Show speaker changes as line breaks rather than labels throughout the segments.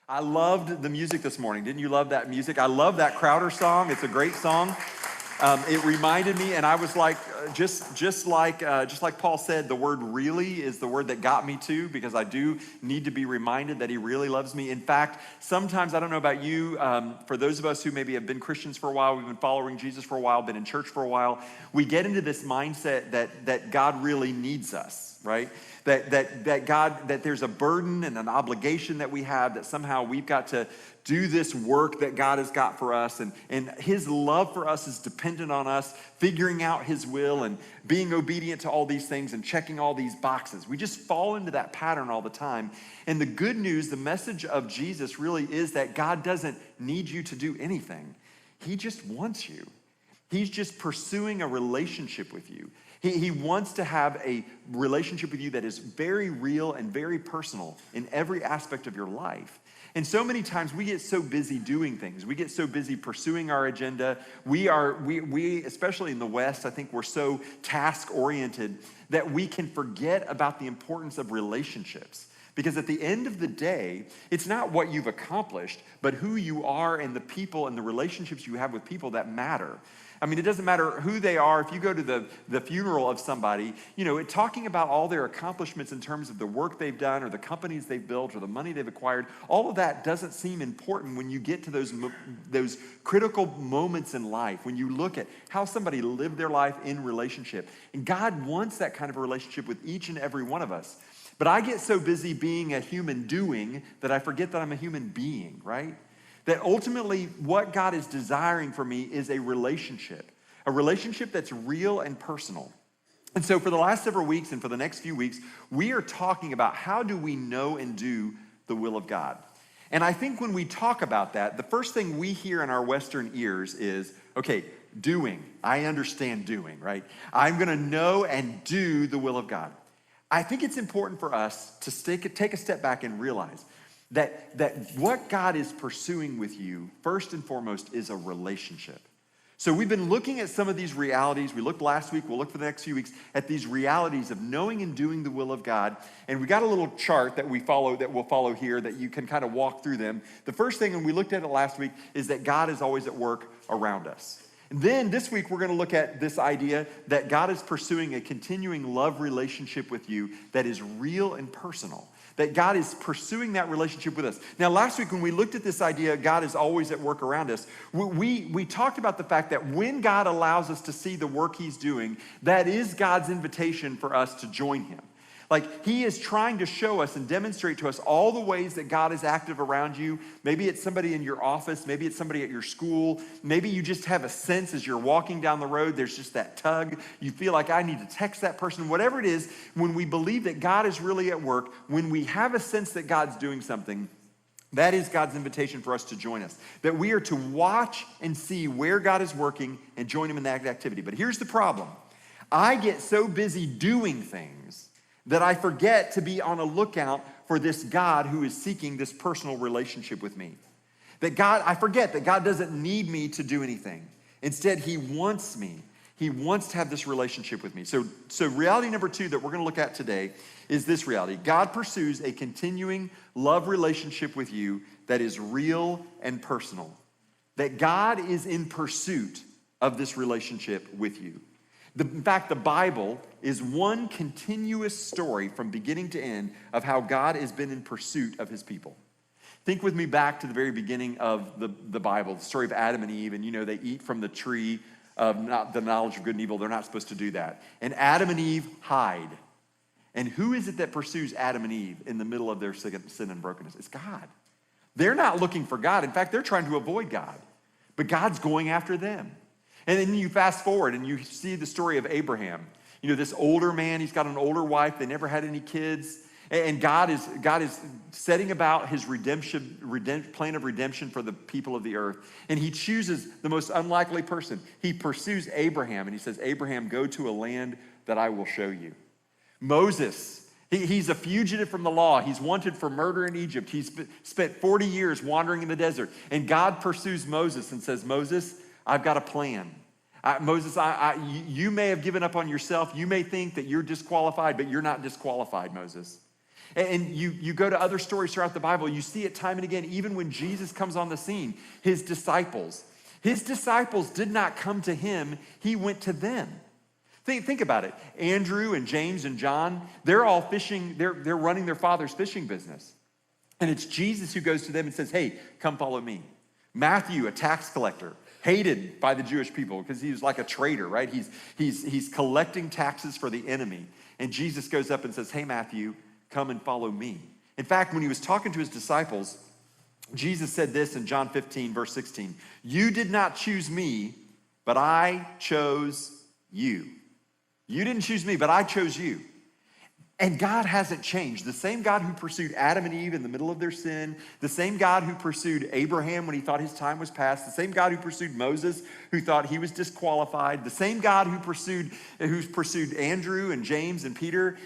I loved the music this morning. Didn't you love that music? I love that Crowder song. It's a great song. It reminded me, and I was like, just like Paul said, the word "really" is the word that got me too, because I do need to be reminded that he really loves me. In fact, sometimes, I don't know about you, for those of us who maybe have been Christians for a while, we've been following Jesus for a while, been in church for a while, we get into this mindset that God really needs us, right? That there's a burden and an obligation that we have, that somehow we've got to do this work that God has got for us, and his love for us is dependent on us figuring out his will and being obedient to all these things and checking all these boxes. We just fall into that pattern all the time. And the good news, the message of Jesus really is that God doesn't need you to do anything. He just wants you. He's just pursuing a relationship with you. He wants to have a relationship with you that is very real and very personal in every aspect of your life. And so many times we get so busy doing things. We get so busy pursuing our agenda. We especially in the West, I think we're so task-oriented that we can forget about the importance of relationships. Because at the end of the day, it's not what you've accomplished, but who you are and the people and the relationships you have with people that matter. I mean, it doesn't matter who they are. If you go to the funeral of somebody, talking about all their accomplishments in terms of the work they've done or the companies they've built or the money they've acquired, all of that doesn't seem important when you get to those critical moments in life, when you look at how somebody lived their life in relationship. And God wants that kind of a relationship with each and every one of us. But I get so busy being a human doing that I forget that I'm a human being, right? That ultimately what God is desiring for me is a relationship that's real and personal. And so for the last several weeks and for the next few weeks, we are talking about how do we know and do the will of God. And I think when we talk about that, the first thing we hear in our Western ears is, okay, doing. I understand doing, right? I'm gonna know and do the will of God. I think it's important for us to take a step back and realize that what God is pursuing with you, first and foremost, is a relationship. So we've been looking at some of these realities. We looked last week, we'll look for the next few weeks at these realities of knowing and doing the will of God. And we got a little chart that we'll follow here that you can kind of walk through them. The first thing, and we looked at it last week, is that God is always at work around us. And then this week, we're going to look at this idea that God is pursuing a continuing love relationship with you that is real and personal. That God is pursuing that relationship with us. Now, last week when we looked at this idea, God is always at work around us, we talked about the fact that when God allows us to see the work he's doing, that is God's invitation for us to join him. Like, he is trying to show us and demonstrate to us all the ways that God is active around you. Maybe it's somebody in your office. Maybe it's somebody at your school. Maybe you just have a sense as you're walking down the road, there's just that tug. You feel like, I need to text that person. Whatever it is, when we believe that God is really at work, when we have a sense that God's doing something, that is God's invitation for us to join us. That we are to watch and see where God is working and join him in that activity. But here's the problem. I get so busy doing things that I forget to be on a lookout for this God who is seeking this personal relationship with me. I forget that God doesn't need me to do anything. Instead, he wants me. He wants to have this relationship with me. So reality number 2 that we're gonna look at today is this reality. God pursues a continuing love relationship with you that is real and personal. That God is in pursuit of this relationship with you. In fact, the Bible is one continuous story from beginning to end of how God has been in pursuit of his people. Think with me back to the very beginning of the Bible, the story of Adam and Eve, and they eat from the tree of the knowledge of good and evil. They're not supposed to do that. And Adam and Eve hide. And who is it that pursues Adam and Eve in the middle of their sin and brokenness? It's God. They're not looking for God. In fact, they're trying to avoid God. But God's going after them. And then you fast forward and you see the story of Abraham. This older man, he's got an older wife. They never had any kids. And God is setting about his plan of redemption for the people of the earth. And he chooses the most unlikely person. He pursues Abraham and he says, Abraham, go to a land that I will show you. Moses, he's a fugitive from the law. He's wanted for murder in Egypt. He's spent 40 years wandering in the desert. And God pursues Moses and says, Moses, I've got a plan. Moses, you may have given up on yourself. You may think that you're disqualified, but you're not disqualified, Moses. And you go to other stories throughout the Bible, you see it time and again, even when Jesus comes on the scene, his disciples did not come to him, he went to them. Think about it. Andrew and James and John, they're all fishing, they're running their father's fishing business. And it's Jesus who goes to them and says, hey, come follow me. Matthew, a tax collector, hated by the Jewish people because he was like a traitor, right? He's collecting taxes for the enemy. And Jesus goes up and says, hey, Matthew, come and follow me. In fact, when he was talking to his disciples, Jesus said this in John 15, verse 16, you did not choose me, but I chose you. You didn't choose me, but I chose you. And God hasn't changed. The same God who pursued Adam and Eve in the middle of their sin, the same God who pursued Abraham when he thought his time was past, the same God who pursued Moses who thought he was disqualified, the same God who pursued Andrew and James and Peter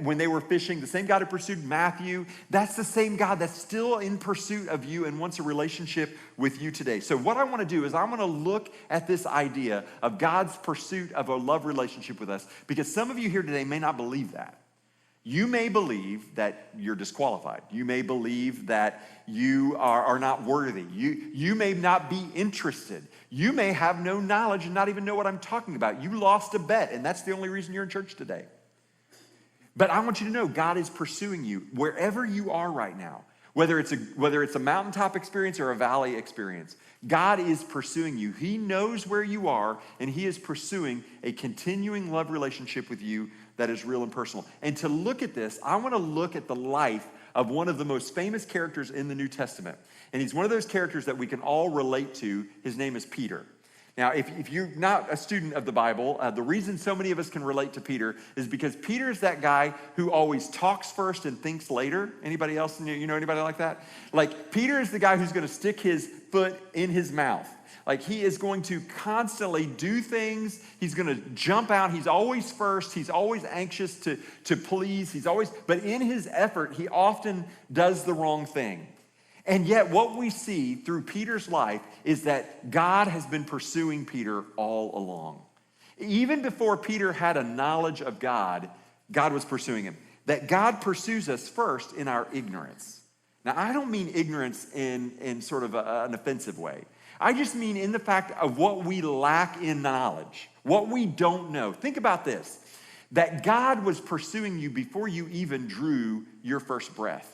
when they were fishing, the same God who pursued Matthew, that's the same God that's still in pursuit of you and wants a relationship with you today. So what I want to do is I'm going to look at this idea of God's pursuit of a love relationship with us, because some of you here today may not believe that. You may believe that you're disqualified. You may believe that you are not worthy. You may not be interested. You may have no knowledge and not even know what I'm talking about. You lost a bet, and that's the only reason you're in church today. But I want you to know God is pursuing you wherever you are right now, whether it's a mountaintop experience or a valley experience. God is pursuing you. He knows where you are, and he is pursuing a continuing love relationship with you that is real and personal. And to look at this, I want to look at the life of one of the most famous characters in the New Testament. And he's one of those characters that we can all relate to. His name is Peter. Now, if you're not a student of the Bible, the reason so many of us can relate to Peter is because Peter is that guy who always talks first and thinks later. Anybody else, you know anybody like that? Like, Peter is the guy who's going to stick his foot in his mouth. Like, he is going to constantly do things. He's going to jump out. He's always first. He's always anxious to please. But in his effort, he often does the wrong thing. And yet what we see through Peter's life is that God has been pursuing Peter all along. Even before Peter had a knowledge of God, God was pursuing him. That God pursues us first in our ignorance. Now, I don't mean ignorance in sort of an offensive way. I just mean in the fact of what we lack in knowledge, what we don't know. Think about this, that God was pursuing you before you even drew your first breath.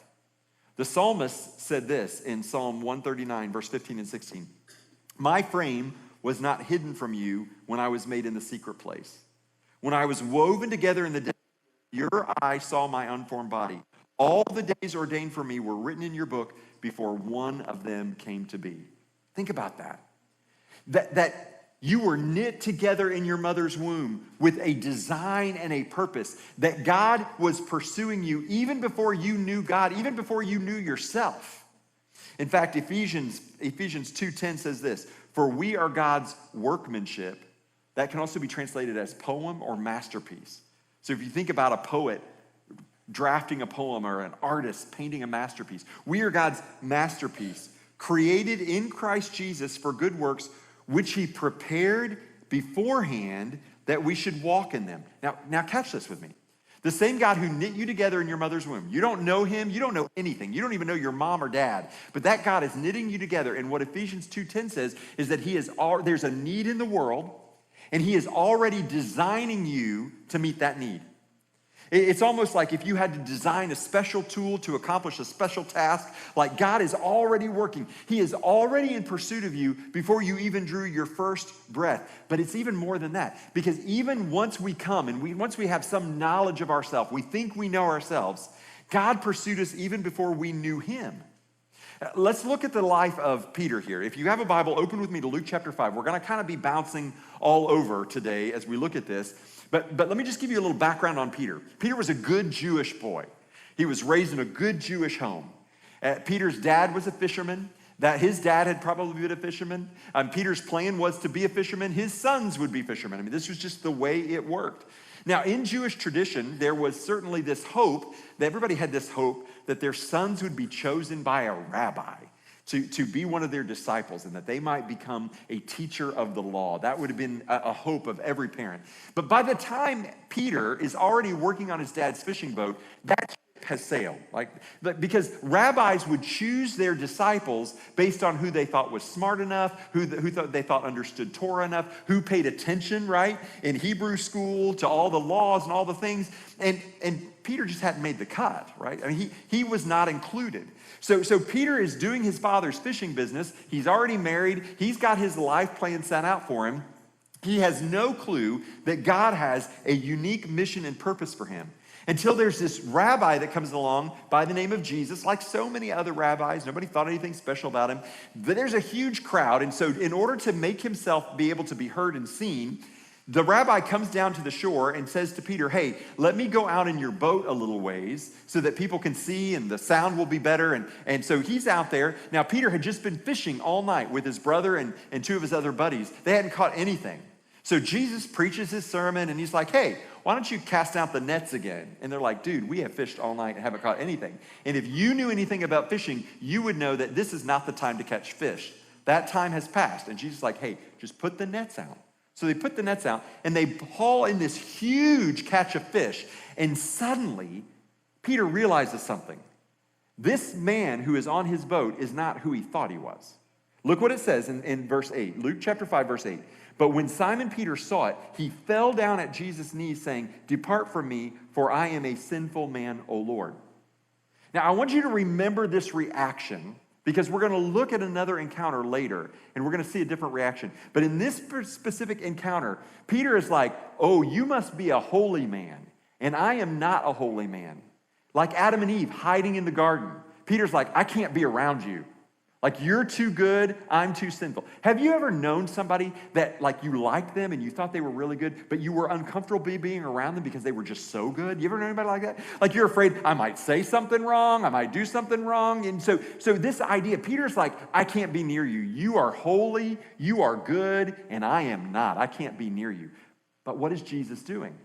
The psalmist said this in Psalm 139, verse 15 and 16. My frame was not hidden from you when I was made in the secret place. When I was woven together in the day, your eye saw my unformed body. All the days ordained for me were written in your book before one of them came to be. Think about that. That you were knit together in your mother's womb with a design and a purpose. That God was pursuing you even before you knew God, even before you knew yourself. In fact, Ephesians 2:10 says this, for we are God's workmanship. That can also be translated as poem or masterpiece. So if you think about a poet drafting a poem or an artist painting a masterpiece, we are God's masterpiece, created in Christ Jesus for good works, which he prepared beforehand that we should walk in them. Now catch this with me. The same God who knit you together in your mother's womb. You don't know him. You don't know anything. You don't even know your mom or dad. But that God is knitting you together. And what Ephesians 2:10 says is that there's a need in the world, and he is already designing you to meet that need. It's almost like if you had to design a special tool to accomplish a special task, like God is already working. He is already in pursuit of you before you even drew your first breath. But it's even more than that, because even once we come and once we have some knowledge of ourselves, we think we know ourselves, God pursued us even before we knew him. Let's look at the life of Peter here. If you have a Bible, open with me to Luke chapter 5. We're going to kind of be bouncing all over today as we look at this. But let me just give you a little background on Peter. Peter was a good Jewish boy. He was raised in a good Jewish home. Peter's dad was a fisherman. That his dad had probably been a fisherman. Peter's plan was to be a fisherman. His sons would be fishermen. I mean, this was just the way it worked. Now, in Jewish tradition, there was certainly this hope, that everybody had this hope that their sons would be chosen by a rabbi to be one of their disciples, and that they might become a teacher of the law. That would have been a hope of every parent. But by the time Peter is already working on his dad's fishing boat, that ship has sailed. Because rabbis would choose their disciples based on who they thought was smart enough, who they thought understood Torah enough, who paid attention, right, in Hebrew school to all the laws and all the things. And Peter just hadn't made the cut, right? I mean, he was not included. So Peter is doing his father's fishing business. He's already married. He's got his life plan set out for him. He has no clue that God has a unique mission and purpose for him until there's this rabbi that comes along by the name of Jesus, like so many other rabbis. Nobody thought anything special about him. But there's a huge crowd. And so in order to make himself be able to be heard and seen, the rabbi comes down to the shore and says to Peter, hey, let me go out in your boat a little ways so that people can see and the sound will be better. And so he's out there. Now, Peter had just been fishing all night with his brother and two of his other buddies. They hadn't caught anything. So Jesus preaches his sermon and he's like, hey, why don't you cast out the nets again? And they're like, dude, we have fished all night and haven't caught anything. And if you knew anything about fishing, you would know that this is not the time to catch fish. That time has passed. And Jesus is like, hey, just put the nets out. So they put the nets out and they haul in this huge catch of fish. And suddenly, Peter realizes something. This man who is on his boat is not who he thought he was. Look what it says in verse 8, Luke chapter 5, verse 8. But when Simon Peter saw it, he fell down at Jesus' knees saying, depart from me, for I am a sinful man, O Lord. Now, I want you to remember this reaction because we're going to look at another encounter later and we're going to see a different reaction. But in this specific encounter, Peter is like, oh, you must be a holy man, and I am not a holy man. Like Adam and Eve hiding in the garden. Peter's like, I can't be around you. Like, you're too good, I'm too sinful. Have you ever known somebody that, like, you liked them and you thought they were really good, but you were uncomfortable being around them because they were just so good? You ever know anybody like that? Like, you're afraid, I might say something wrong, I might do something wrong. And so this idea, Peter's like, I can't be near you. You are holy, you are good, and I am not. I can't be near you. But what is Jesus doing?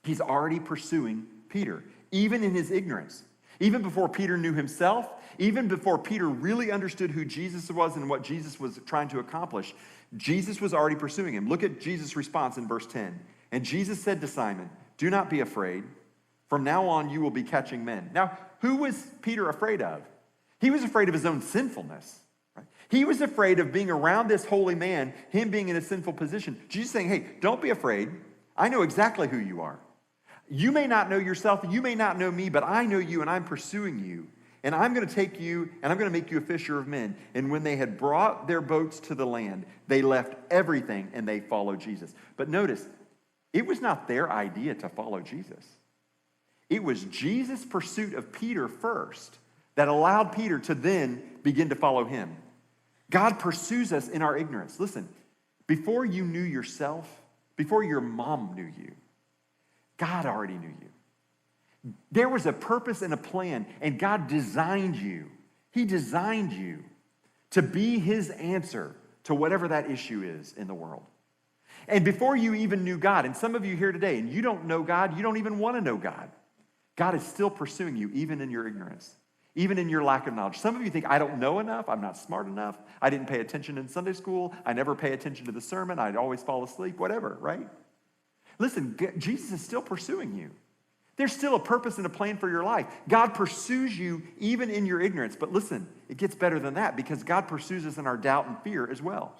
He's already pursuing Peter, even in his ignorance. Even before Peter knew himself, even before Peter really understood who Jesus was and what Jesus was trying to accomplish, Jesus was already pursuing him. Look at Jesus' response in verse 10. And Jesus said to Simon, do not be afraid. From now on, you will be catching men. Now, who was Peter afraid of? He was afraid of his own sinfulness. Right? He was afraid of being around this holy man, him being in a sinful position. Jesus saying, hey, don't be afraid. I know exactly who you are. You may not know yourself, you may not know me, but I know you and I'm pursuing you. And I'm going to take you and I'm going to make you a fisher of men. And when they had brought their boats to the land, they left everything and they followed Jesus. But notice, it was not their idea to follow Jesus. It was Jesus' pursuit of Peter first that allowed Peter to then begin to follow him. God pursues us in our ignorance. Listen, before you knew yourself, before your mom knew you, God already knew you. There was a purpose and a plan, and God designed you. He designed you to be his answer to whatever that issue is in the world. And before you even knew God, and some of you here today, and you don't know God, you don't even want to know God, God is still pursuing you even in your ignorance, even in your lack of knowledge. Some of you think, I don't know enough, I'm not smart enough, I didn't pay attention in Sunday school, I never pay attention to the sermon, I'd always fall asleep, whatever, right? Listen, Jesus is still pursuing you. There's still a purpose and a plan for your life. God pursues you even in your ignorance. But listen, it gets better than that because God pursues us in our doubt and fear as well.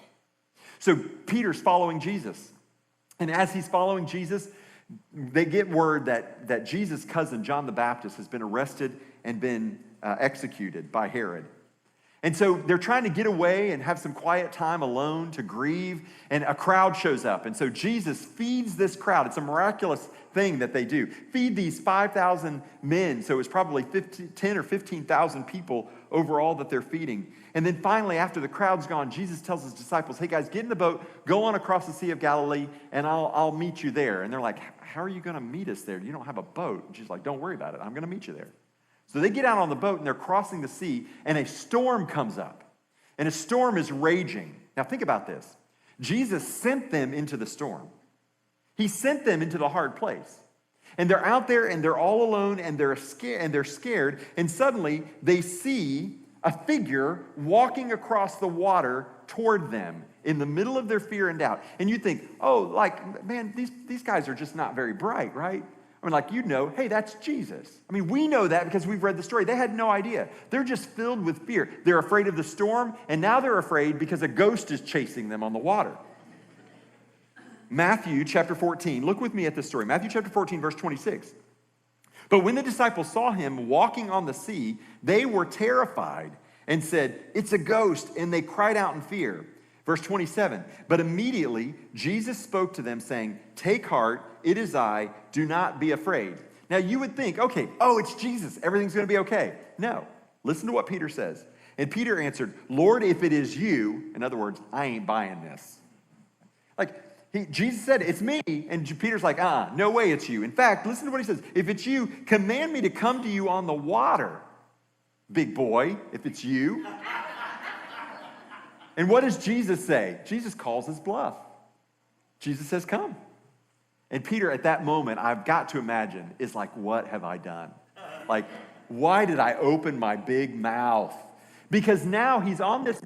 So Peter's following Jesus. And as he's following Jesus, they get word that Jesus' cousin, John the Baptist, has been arrested and been executed by Herod. And so they're trying to get away and have some quiet time alone to grieve, and a crowd shows up. And so Jesus feeds this crowd. It's a miraculous thing that they do. Feed these 5,000 men, so it's probably 10 or 15,000 people overall that they're feeding. And then finally, after the crowd's gone, Jesus tells his disciples, hey guys, get in the boat, go on across the Sea of Galilee, and I'll meet you there. And they're like, how are you going to meet us there? You don't have a boat. And Jesus is like, don't worry about it. I'm going to meet you there. So they get out on the boat and they're crossing the sea and a storm comes up. And a storm is raging. Now think about this. Jesus sent them into the storm. He sent them into the hard place. And they're out there and they're all alone and they're scared. And suddenly they see a figure walking across the water toward them in the middle of their fear and doubt. And you think, oh, like, man, these guys are just not very bright, right? I mean, like, you know, hey, that's Jesus. I mean, we know that because we've read the story. They had no idea. They're just filled with fear. They're afraid of the storm, and now they're afraid because a ghost is chasing them on the water. Matthew chapter 14, look with me at this story. Matthew chapter 14, verse 26. But when the disciples saw him walking on the sea, they were terrified and said, it's a ghost, and they cried out in fear. Verse 27, but immediately Jesus spoke to them saying, take heart, it is I, do not be afraid. Now you would think, okay, oh, it's Jesus, everything's gonna be okay. No, listen to what Peter says. And Peter answered, Lord, if it is you, in other words, I ain't buying this. Jesus said, it's me, and Peter's like, no way it's you. In fact, listen to what he says. If it's you, command me to come to you on the water. Big boy, if it's you. And what does Jesus say? Jesus calls his bluff. Jesus says, come. And Peter, at that moment, I've got to imagine, is like, what have I done? Like, why did I open my big mouth? Because now he's on this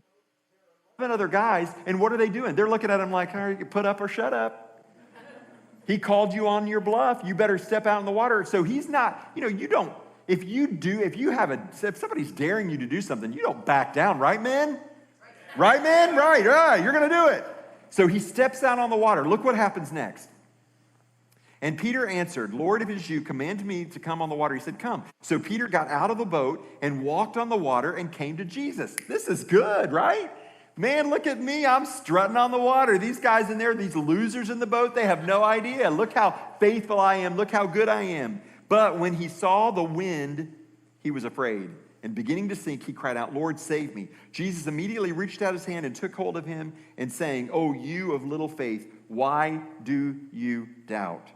11 other guys, and what are they doing? They're looking at him like, all right, put up or shut up. He called you on your bluff. You better step out in the water. So he's not, you don't, if somebody's daring you to do something, you don't back down, right, men? Right, man? Right, you're going to do it. So he steps out on the water. Look what happens next. And Peter answered, Lord, if it is you, command me to come on the water. He said, come. So Peter got out of the boat and walked on the water and came to Jesus. This is good, right? Man, look at me. I'm strutting on the water. These guys in there, these losers in the boat, they have no idea. Look how faithful I am. Look how good I am. But when he saw the wind, he was afraid. And beginning to sink, he cried out, Lord, save me. Jesus immediately reached out his hand and took hold of him and saying, oh, you of little faith, why do you doubt?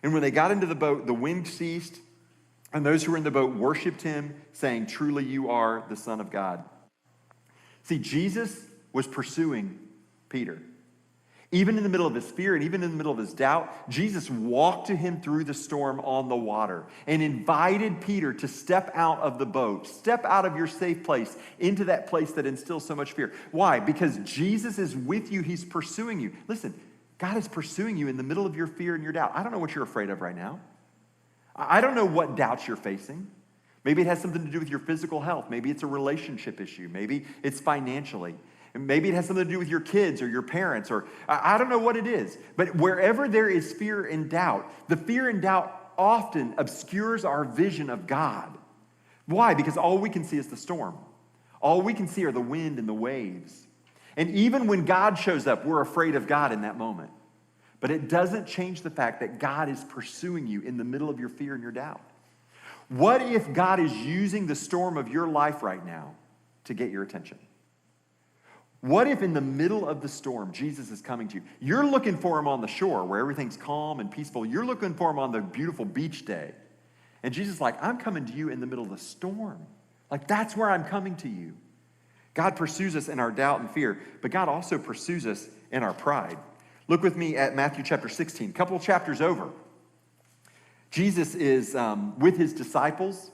And when they got into the boat, the wind ceased, and those who were in the boat worshiped him, saying, truly you are the Son of God. See, Jesus was pursuing Peter. Even in the middle of his fear and even in the middle of his doubt, Jesus walked to him through the storm on the water and invited Peter to step out of the boat, step out of your safe place into that place that instills so much fear. Why? Because Jesus is with you. He's pursuing you. Listen, God is pursuing you in the middle of your fear and your doubt. I don't know what you're afraid of right now. I don't know what doubts you're facing. Maybe it has something to do with your physical health. Maybe it's a relationship issue. Maybe it's financially. Maybe it has something to do with your kids or your parents, or I don't know what it is. But wherever there is fear and doubt, the fear and doubt often obscures our vision of God. Why? Because all we can see is the storm. All we can see are the wind and the waves. And even when God shows up, we're afraid of God in that moment. But it doesn't change the fact that God is pursuing you in the middle of your fear and your doubt. What if God is using the storm of your life right now to get your attention? What if in the middle of the storm, Jesus is coming to you? You're looking for him on the shore where everything's calm and peaceful. You're looking for him on the beautiful beach day. And Jesus is like, I'm coming to you in the middle of the storm. Like, that's where I'm coming to you. God pursues us in our doubt and fear, but God also pursues us in our pride. Look with me at Matthew chapter 16, a couple of chapters over. Jesus is with his disciples,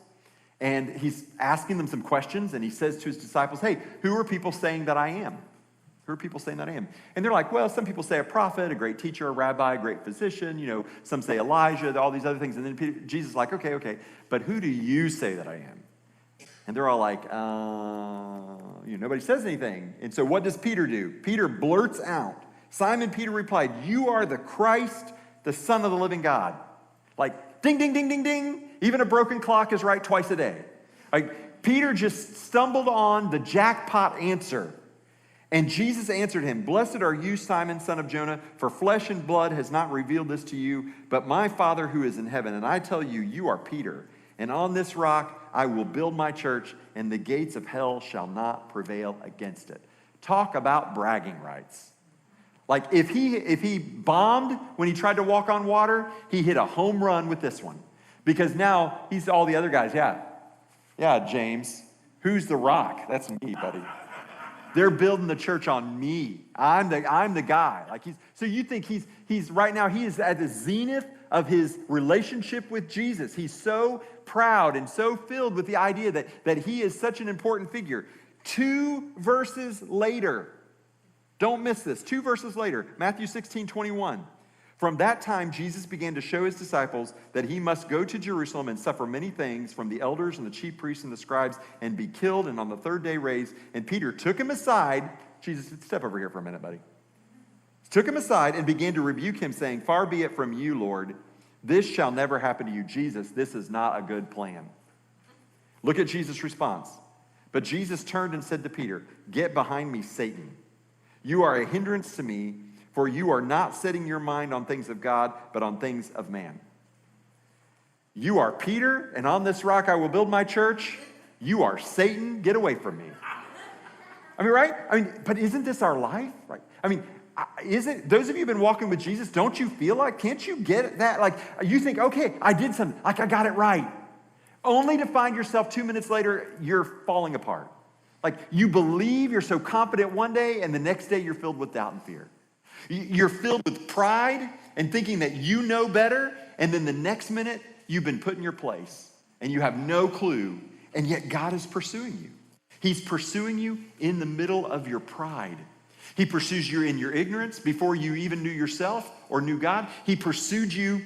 and he's asking them some questions, and he says to his disciples, hey, who are people saying that I am? Who are people saying that I am? And they're like, well, some people say a prophet, a great teacher, a rabbi, a great physician, some say Elijah, all these other things. And then Jesus is like, okay, but who do you say that I am? And they're all like, nobody says anything. And so what does Peter do? Peter blurts out. Simon Peter replied, you are the Christ, the Son of the living God. Like, ding, ding, ding, ding, ding. Even a broken clock is right twice a day. Like, Peter just stumbled on the jackpot answer. And Jesus answered him, blessed are you, Simon, son of Jonah, for flesh and blood has not revealed this to you, but my Father who is in heaven. And I tell you, you are Peter. And on this rock I will build my church, and the gates of hell shall not prevail against it. Talk about bragging rights. Like, if he bombed when he tried to walk on water, he hit a home run with this one. Because now he's all the other guys. Yeah, James. Who's the rock? That's me, buddy. They're building the church on me. I'm the guy. Like, so you think he's right now, he is at the zenith of his relationship with Jesus. He's so proud and so filled with the idea that he is such an important figure. 2 verses later, don't miss this. 2 verses later, Matthew 16:21. From that time, Jesus began to show his disciples that he must go to Jerusalem and suffer many things from the elders and the chief priests and the scribes and be killed and on the third day raised. And Peter took him aside. Jesus, step over here for a minute, buddy. Took him aside and began to rebuke him, saying, "Far be it from you, Lord. This shall never happen to you." Jesus, this is not a good plan. Look at Jesus' response. But Jesus turned and said to Peter, "Get behind me, Satan. You are a hindrance to me, for you are not setting your mind on things of God, but on things of man. You are Peter, and on this rock I will build my church. You are Satan. Get away from me." I mean, right? I mean, but isn't this our life? Right? I mean, isn't those of you who've been walking with Jesus, don't you feel like, can't you get that? Like, you think, okay, I did something, like I got it right. Only to find yourself 2 minutes later, you're falling apart. Like, you believe, you're so confident one day, and the next day you're filled with doubt and fear. You're filled with pride and thinking that you know better, and then the next minute, you've been put in your place, and you have no clue, and yet God is pursuing you. He's pursuing you in the middle of your pride. He pursues you in your ignorance before you even knew yourself or knew God. He pursued you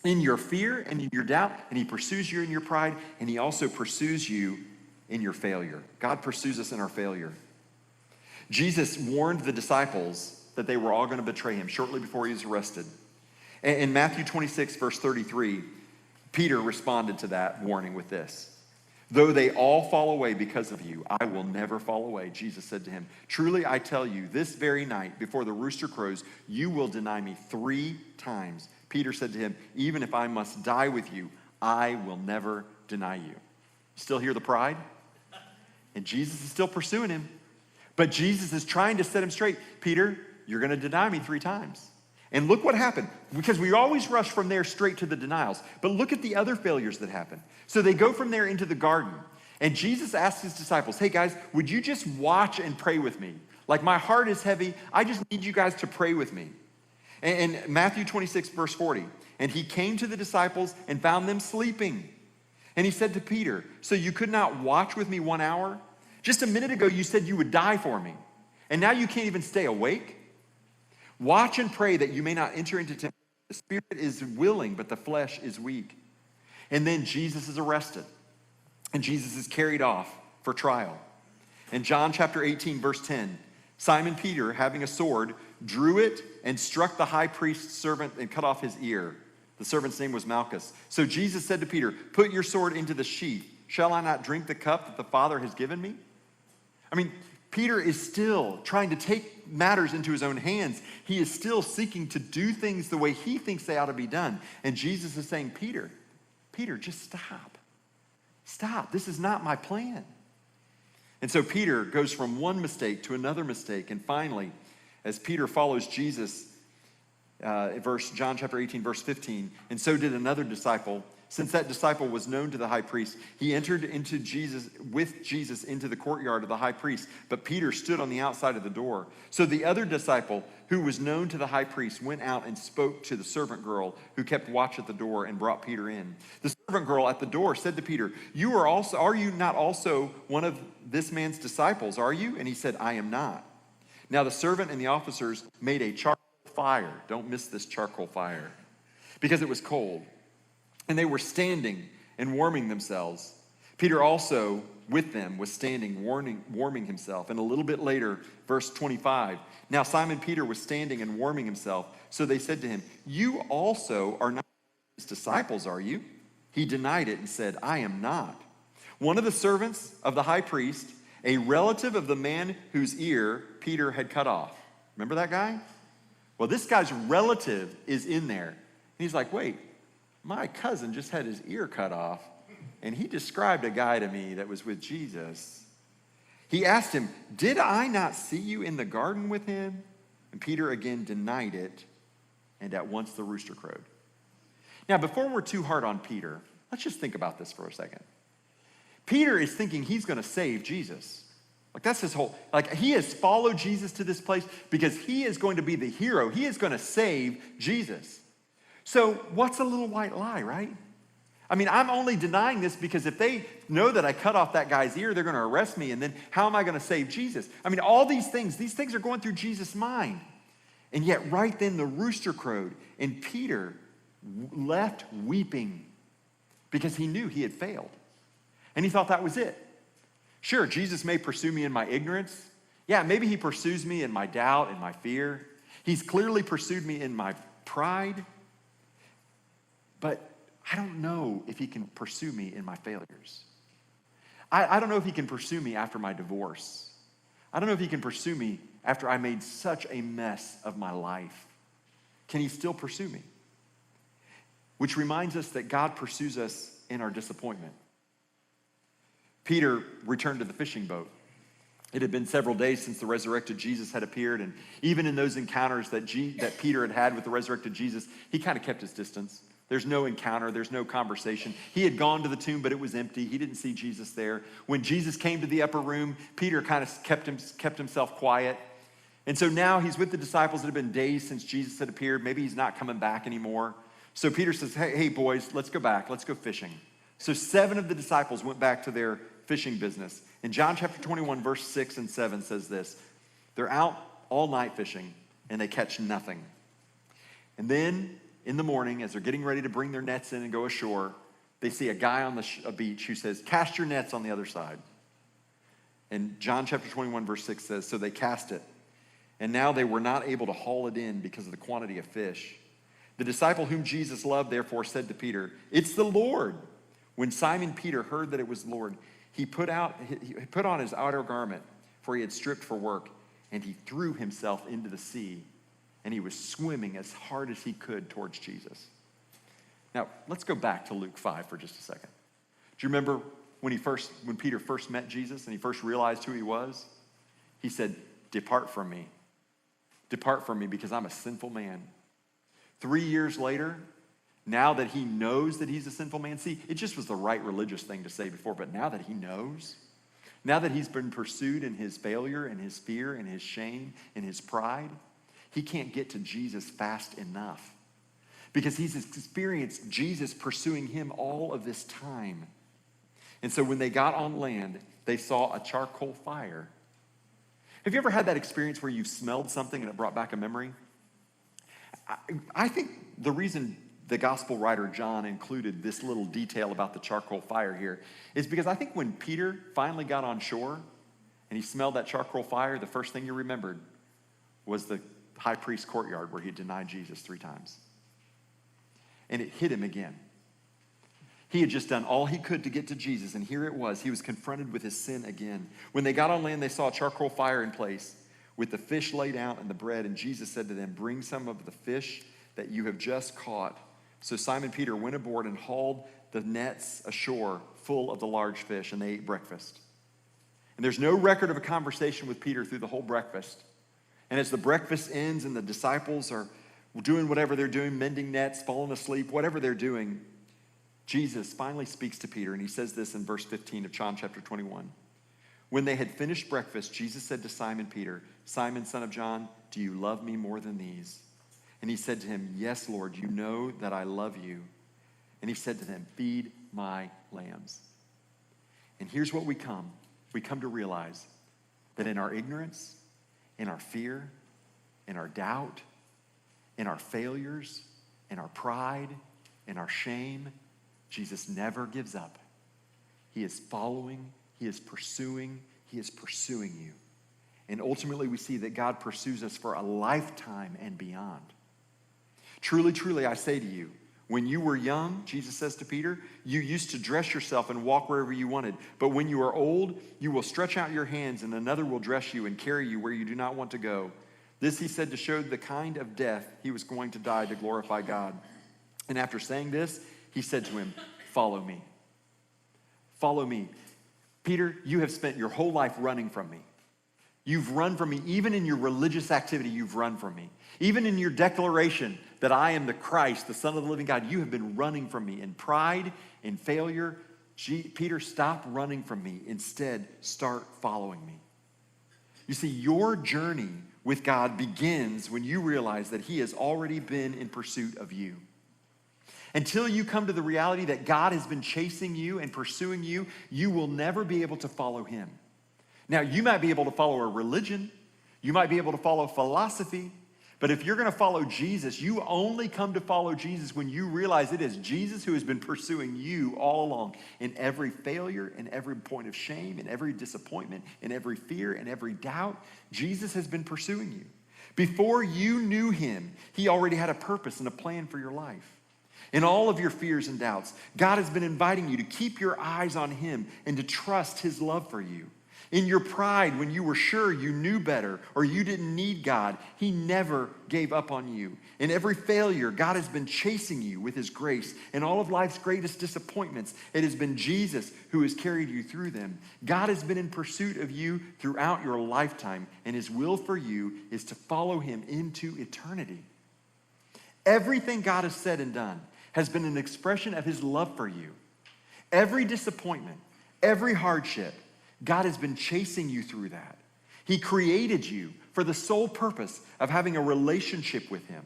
in your fear and in your doubt, and he pursues you in your pride, and he also pursues you in your failure. God pursues us in our failure. Jesus warned the disciples that they were all going to betray him shortly before he was arrested. In Matthew 26, verse 33, Peter responded to that warning with this: "Though they all fall away because of you, I will never fall away." Jesus said to him, "Truly I tell you, this very night before the rooster crows, you will deny me 3 times." Peter said to him, "Even if I must die with you, I will never deny you." Still hear the pride? And Jesus is still pursuing him. But Jesus is trying to set him straight. "Peter, you're going to deny me 3 times. And look what happened, because we always rush from there straight to the denials. But look at the other failures that happen. So they go from there into the garden. And Jesus asked his disciples, "Hey guys, would you just watch and pray with me? Like, my heart is heavy. I just need you guys to pray with me." And Matthew 26, verse 40, "And he came to the disciples and found them sleeping. And he said to Peter, 'So you could not watch with me 1 hour? Just a minute ago you said you would die for me. And now you can't even stay awake? Watch and pray that you may not enter into temptation. The spirit is willing, but the flesh is weak.'" And then Jesus is arrested. And Jesus is carried off for trial. In John chapter 18, verse 10, Simon Peter, having a sword, drew it and struck the high priest's servant and cut off his ear. The servant's name was Malchus. So Jesus said to Peter, "Put your sword into the sheath. Shall I not drink the cup that the Father has given me?" I mean, Peter is still trying to take matters into his own hands. He is still seeking to do things the way he thinks they ought to be done. And Jesus is saying, Peter, just stop. Stop. This is not my plan. And so Peter goes from one mistake to another mistake. And finally, as Peter follows Jesus, John chapter 18, verse 15, "And so did another disciple. Since that disciple was known to the high priest, he entered with Jesus into the courtyard of the high priest, but Peter stood on the outside of the door. So the other disciple, who was known to the high priest, went out and spoke to the servant girl who kept watch at the door and brought Peter in. The servant girl at the door said to Peter, are you not also one of this man's disciples, are you?" And he said, "I am not." Now the servant and the officers made a charcoal fire. Don't miss this charcoal fire, because it was cold. And they were standing and warming themselves. Peter also with them was standing, warming himself. And a little bit later, verse 25, "Now Simon Peter was standing and warming himself. So they said to him, 'You also are not his disciples, are you?' He denied it and said, 'I am not.' One of the servants of the high priest, a relative of the man whose ear Peter had cut off." Remember that guy? Well, this guy's relative is in there. And he's like, "Wait, my cousin just had his ear cut off, and he described a guy to me that was with Jesus." He asked him, "Did I not see you in the garden with him?" And Peter again denied it, and at once the rooster crowed. Now, before we're too hard on Peter, let's just think about this for a second. Peter is thinking he's going to save Jesus. Like, that's his whole, like, he has followed Jesus to this place because he is going to be the hero. He is going to save Jesus. So what's a little white lie, right? I mean, I'm only denying this because if they know that I cut off that guy's ear, they're going to arrest me, and then how am I going to save Jesus? I mean, all these things are going through Jesus' mind. And yet right then the rooster crowed, and Peter left weeping because he knew he had failed. And he thought that was it. Sure, Jesus may pursue me in my ignorance. Yeah, maybe he pursues me in my doubt and my fear. He's clearly pursued me in my pride. But I don't know if he can pursue me in my failures. I don't know if he can pursue me after my divorce. I don't know if he can pursue me after I made such a mess of my life. Can he still pursue me? Which reminds us that God pursues us in our disappointment. Peter returned to the fishing boat. It had been several days since the resurrected Jesus had appeared, and even in those encounters that Peter had with the resurrected Jesus, he kind of kept his distance. There's no encounter, there's no conversation. He had gone to the tomb, but it was empty. He didn't see Jesus there. When Jesus came to the upper room, Peter kind of kept himself quiet. And so now he's with the disciples. It had been days since Jesus had appeared. Maybe he's not coming back anymore. So Peter says, hey boys, let's go back. Let's go fishing. So 7 of the disciples went back to their fishing business. In John chapter 21, verse 6 and 7 says this: they're out all night fishing, and they catch nothing. And then in the morning, as they're getting ready to bring their nets in and go ashore, they see a guy on a beach who says, cast your nets on the other side. And John chapter 21, verse 6 says, so they cast it. And now they were not able to haul it in because of the quantity of fish. The disciple whom Jesus loved, therefore, said to Peter, it's the Lord. When Simon Peter heard that it was the Lord, he put on his outer garment, for he had stripped for work, and he threw himself into the sea. And he was swimming as hard as he could towards Jesus. Now, let's go back to Luke 5 for just a second. Do you remember when Peter first met Jesus and he first realized who he was? He said, depart from me. Depart from me because I'm a sinful man. 3 years later, now that he knows that he's a sinful man, see, it just was the right religious thing to say before, but now that he knows, now that he's been pursued in his failure and his fear and his shame and his pride, he can't get to Jesus fast enough because he's experienced Jesus pursuing him all of this time. And so when they got on land, they saw a charcoal fire. Have you ever had that experience where you smelled something and it brought back a memory? I think the reason the gospel writer John included this little detail about the charcoal fire here is because I think when Peter finally got on shore and he smelled that charcoal fire, the first thing he remembered was the high priest's courtyard where he denied Jesus 3 times. And it hit him again. He had just done all he could to get to Jesus, and here it was. He was confronted with his sin again. When they got on land, they saw a charcoal fire in place with the fish laid out and the bread, and Jesus said to them, bring some of the fish that you have just caught. So Simon Peter went aboard and hauled the nets ashore full of the large fish, and they ate breakfast. And there's no record of a conversation with Peter through the whole breakfast. And as the breakfast ends and the disciples are doing whatever they're doing, mending nets, falling asleep, whatever they're doing, Jesus finally speaks to Peter, and he says this in verse 15 of John chapter 21. When they had finished breakfast, Jesus said to Simon Peter, Simon, son of John, do you love me more than these? And he said to him, yes, Lord, you know that I love you. And he said to them, feed my lambs. And here's what we come to realize that in our ignorance, in our fear, in our doubt, in our failures, in our pride, in our shame, Jesus never gives up. He is following, he is pursuing you. And ultimately we see that God pursues us for a lifetime and beyond. Truly, truly, I say to you, when you were young, Jesus says to Peter, you used to dress yourself and walk wherever you wanted. But when you are old, you will stretch out your hands and another will dress you and carry you where you do not want to go. This he said to show the kind of death he was going to die to glorify God. And after saying this, he said to him, follow me. Follow me. Peter, you have spent your whole life running from me. You've run from me. Even in your religious activity, you've run from me. Even in your declaration that I am the Christ, the Son of the living God, you have been running from me in pride, in failure. Peter, stop running from me. Instead, start following me. You see, your journey with God begins when you realize that he has already been in pursuit of you. Until you come to the reality that God has been chasing you and pursuing you, you will never be able to follow him. Now, you might be able to follow a religion. You might be able to follow philosophy. But if you're going to follow Jesus, you only come to follow Jesus when you realize it is Jesus who has been pursuing you all along in every failure, in every point of shame, in every disappointment, in every fear, in every doubt. Jesus has been pursuing you. Before you knew him, he already had a purpose and a plan for your life. In all of your fears and doubts, God has been inviting you to keep your eyes on him and to trust his love for you. In your pride, when you were sure you knew better or you didn't need God, he never gave up on you. In every failure, God has been chasing you with his grace. In all of life's greatest disappointments, it has been Jesus who has carried you through them. God has been in pursuit of you throughout your lifetime, and his will for you is to follow him into eternity. Everything God has said and done has been an expression of his love for you. Every disappointment, every hardship, God has been chasing you through that. He created you for the sole purpose of having a relationship with him.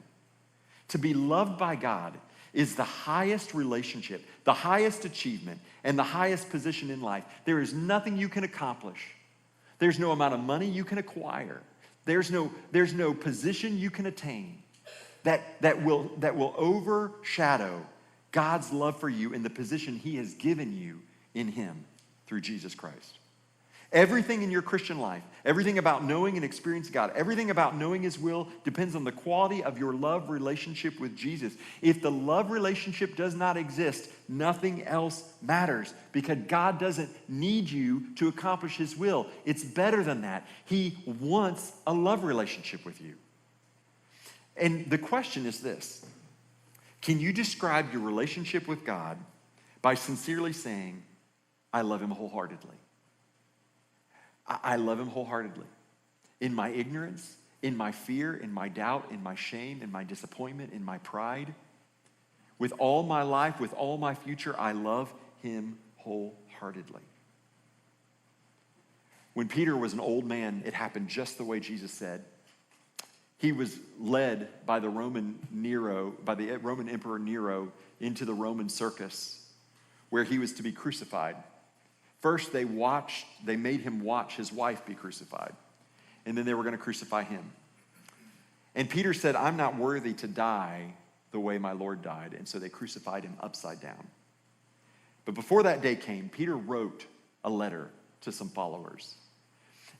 To be loved by God is the highest relationship, the highest achievement, and the highest position in life. There is nothing you can accomplish. There's no amount of money you can acquire. There's no position you can attain that will overshadow God's love for you in the position he has given you in him through Jesus Christ. Everything in your Christian life, everything about knowing and experiencing God, everything about knowing his will depends on the quality of your love relationship with Jesus. If the love relationship does not exist, nothing else matters because God doesn't need you to accomplish his will. It's better than that. He wants a love relationship with you. And the question is this: can you describe your relationship with God by sincerely saying, I love him wholeheartedly? I love him wholeheartedly. In my ignorance, in my fear, in my doubt, in my shame, in my disappointment, in my pride, with all my life, with all my future, I love him wholeheartedly. When Peter was an old man, it happened just the way Jesus said. He was led by the Roman Emperor Nero into the Roman circus where he was to be crucified. First, they made him watch his wife be crucified, and then they were going to crucify him. And Peter said, I'm not worthy to die the way my Lord died, and so they crucified him upside down. But before that day came, Peter wrote a letter to some followers.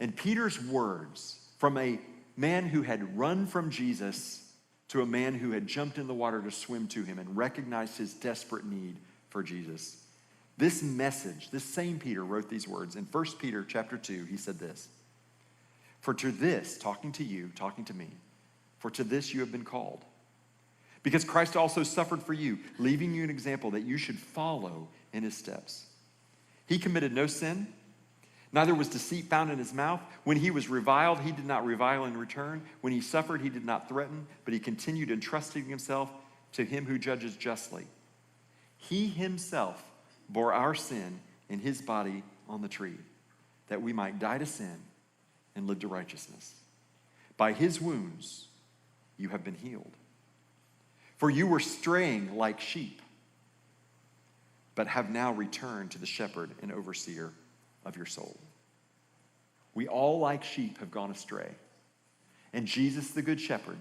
And Peter's words, from a man who had run from Jesus to a man who had jumped in the water to swim to him and recognized his desperate need for Jesus, this message, this same Peter wrote these words. In 1 Peter chapter 2, he said this: for to this, talking to you, talking to me, for to this you have been called. Because Christ also suffered for you, leaving you an example that you should follow in his steps. He committed no sin, neither was deceit found in his mouth. When he was reviled, he did not revile in return. When he suffered, he did not threaten, but he continued entrusting himself to him who judges justly. He himself bore our sin in his body on the tree, that we might die to sin and live to righteousness. By his wounds you have been healed. For you were straying like sheep, but have now returned to the shepherd and overseer of your soul. We all, like sheep, have gone astray, and Jesus, the good shepherd,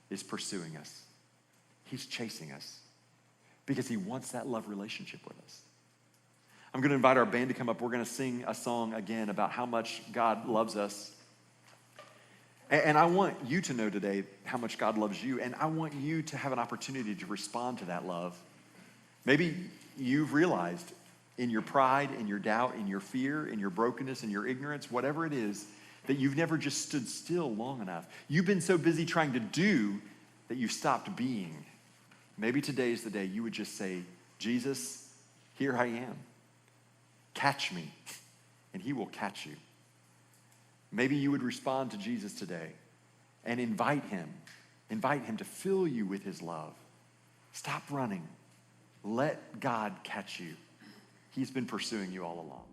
is pursuing us. He's chasing us because he wants that love relationship with us. I'm going to invite our band to come up. We're going to sing a song again about how much God loves us. And I want you to know today how much God loves you, and I want you to have an opportunity to respond to that love. Maybe you've realized in your pride, in your doubt, in your fear, in your brokenness, in your ignorance, whatever it is, that you've never just stood still long enough. You've been so busy trying to do that you've stopped being. Maybe today is the day you would just say, Jesus, here I am. Catch me, and he will catch you. Maybe you would respond to Jesus today and invite him to fill you with his love. Stop running. Let God catch you. He's been pursuing you all along.